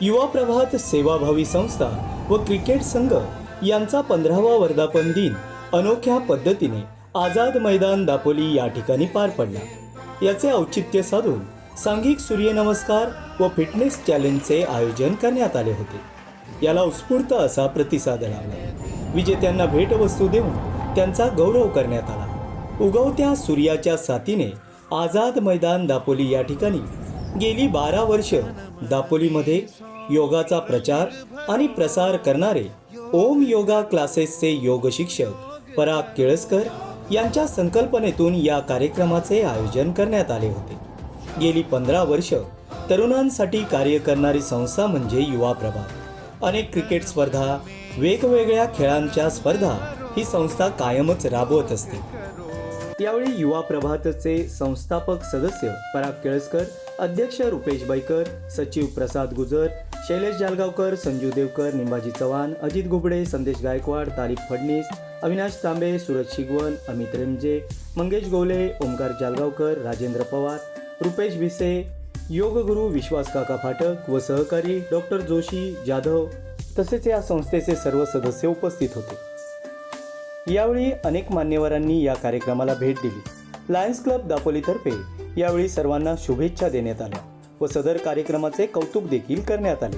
युवा प्रभात सेवाभावी संस्था व क्रिकेट संघ यांचा 15वा वर्धापन दिन अनोख्या पद्धतीने आझाद मैदान दापोली या ठिकाणी पार पडला। याचे औचित्य साधून सांघिक सूर्यनमस्कार व फिटनेस चॅलेंजचे आयोजन करण्यात आले होते। याला उत्स्फूर्त असा प्रतिसाद लाभला। विजेत्यांना भेटवस्तू देऊन त्यांचा गौरव करण्यात आला। उगवत्या सूर्याच्या साथीने आझाद मैदान दापोली या ठिकाणी गेली 12 वर्ष दापोलीमध्ये योगाचा प्रचार आणि प्रसार करणारे ओम योगा क्लासेसचे योग शिक्षक पराग केळसकर यांच्या संकल्पनेतून या कार्यक्रमाचे आयोजन करण्यात आले होते। गेली 15 वर्ष तरुणांसाठी कार्य करणारी संस्था म्हणजे युवा प्रभात। अनेक क्रिकेट स्पर्धा, वेगवेगळ्या खेळांच्या स्पर्धा ही संस्था कायमच राबवत असते। यावेळी युवा प्रभातचे संस्थापक सदस्य पराग केळसकर, अध्यक्ष रुपेश बैकर, सचिव प्रसाद गुजर, शैलेश जालगावकर, संजू देवकर, निंबाजी चव्हाण, अजित घुबडे, संदेश गायकवाड, तारिक फडणीस, अविनाश तांबे, सूरज शिगवन, अमित रेमजे, मंगेश गोले, ओमकार जालगावकर, राजेंद्र पवार, रुपेश भिसे, योगगुरू विश्वास काका फाटक व सहकारी डॉक्टर जोशी जाधव तसेच या संस्थेचे सर्व सदस्य उपस्थित होते। यावेळी अनेक मान्यवरांनी या कार्यक्रमाला भेट दिली। लायन्स क्लब दापोलीतर्फे यावेळी सर्वांना शुभेच्छा देण्यात आल्या व सदर कार्यक्रमाचे कौतुक देखील करण्यात आले।